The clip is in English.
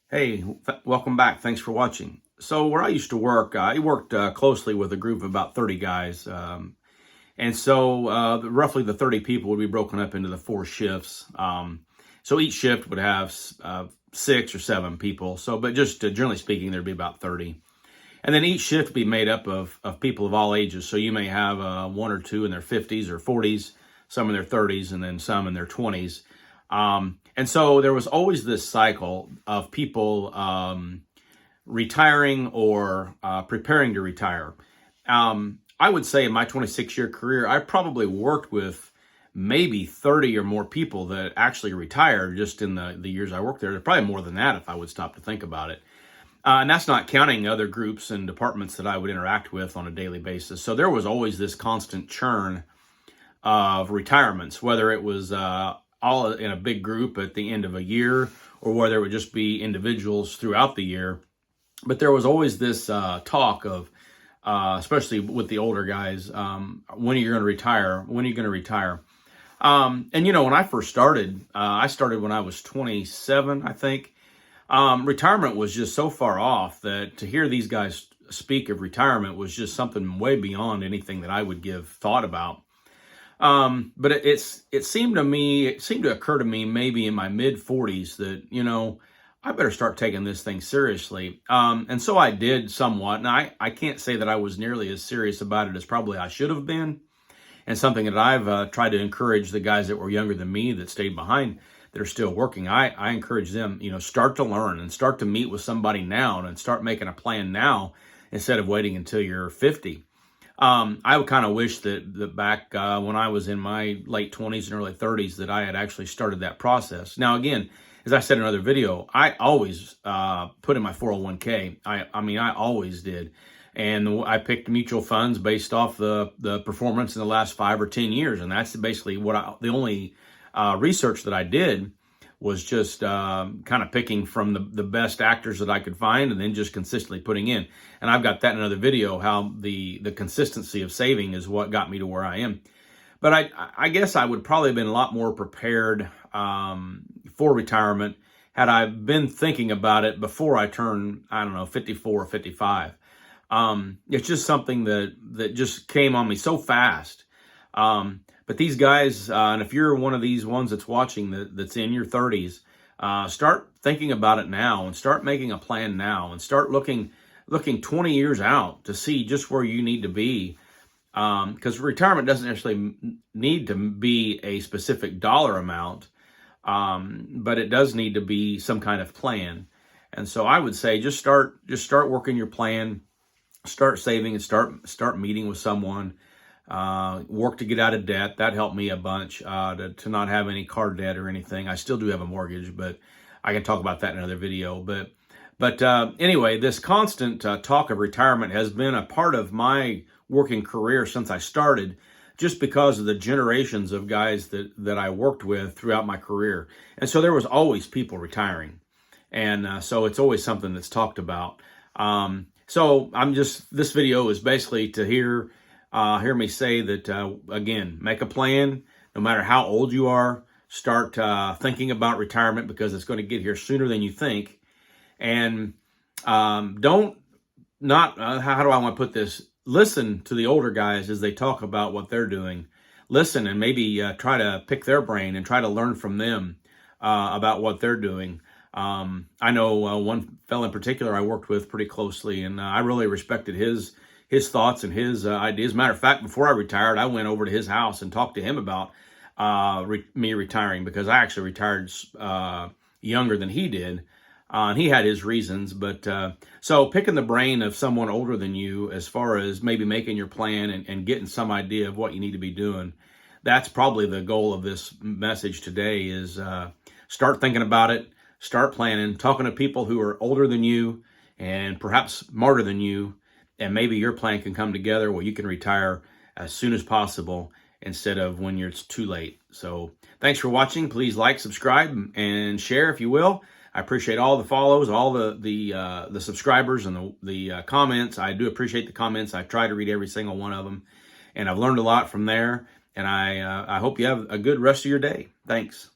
Hey, welcome back. Thanks for watching. So where I used to work, I worked closely with a group of about 30 guys. And so roughly the 30 people would be broken up into the four shifts. So each shift would have 6 or 7 people. But just generally speaking, there'd be about 30. And then each shift would be made up of people of all ages. So you may have one or two in their 50s or 40s, some in their 30s, and then some in their 20s. And so there was always this cycle of people retiring or preparing to retire. I would say in my 26-year career, I probably worked with maybe 30 or more people that actually retired just in the years I worked there. There's probably more than that if I would stop to think about it. And that's not counting other groups and departments that I would interact with on a daily basis. So there was always this constant churn of retirements, whether it was all in a big group at the end of a year or whether it would just be individuals throughout the year. But there was always this talk of, especially with the older guys, when are you going to retire? When are you going to retire? And, you know, when I first started, I started when I was 27, I think. Retirement was just so far off that to hear these guys speak of retirement was just something way beyond anything that I would give thought about. But it seemed to occur to me maybe in my mid 40s that, you know, I better start taking this thing seriously. And so I did somewhat. And I can't say that I was nearly as serious about it as probably I should have been. And something that I've tried to encourage the guys that were younger than me that stayed behind that are still working. I encourage them, you know, start to learn and start to meet with somebody now and start making a plan now instead of waiting until you're 50. I would kind of wish that back when I was in my late 20s and early 30s that I had actually started that process. Now, again, as I said in another video, I always put in my 401k. I mean, I always did. And I picked mutual funds based off the performance in the last 5 or 10 years. And that's basically the only research that I did was just kind of picking from the best actors that I could find and then just consistently putting in. And I've got that in another video, how the consistency of saving is what got me to where I am. But I guess I would probably have been a lot more prepared for retirement had I been thinking about it before I turned, I don't know, 54 or 55. It's just something that just came on me so fast. But these guys, and if you're one of these ones that's watching that's in your 30s, start thinking about it now and start making a plan now and start looking 20 years out to see just where you need to be. Because retirement doesn't necessarily need to be a specific dollar amount, but it does need to be some kind of plan. And so I would say just start working your plan, start saving, and start meeting with someone. Work to get out of debt. That helped me a bunch, to not have any car debt or anything. I still do have a mortgage, but I can talk about that in another video. But anyway, this constant talk of retirement has been a part of my working career since I started, just because of the generations of guys that I worked with throughout my career. And so there was always people retiring. And so it's always something that's talked about. So this video is basically to hear me say that, again, make a plan. No matter how old you are, start thinking about retirement because it's going to get here sooner than you think. And how do I want to put this? Listen to the older guys as they talk about what they're doing. Listen and maybe try to pick their brain and try to learn from them about what they're doing. I know one fellow in particular I worked with pretty closely, and I really respected his thoughts and his ideas. Matter of fact, before I retired, I went over to his house and talked to him about me retiring because I actually retired younger than he did. And he had his reasons, but so picking the brain of someone older than you as far as maybe making your plan and getting some idea of what you need to be doing, that's probably the goal of this message today is start thinking about it, start planning, talking to people who are older than you and perhaps smarter than you, and maybe your plan can come together where you can retire as soon as possible instead of when it's too late. So thanks for watching. Please like, subscribe, and share if you will. I appreciate all the follows, all the subscribers, and the comments. I do appreciate the comments. I try to read every single one of them, and I've learned a lot from there. And I hope you have a good rest of your day. Thanks.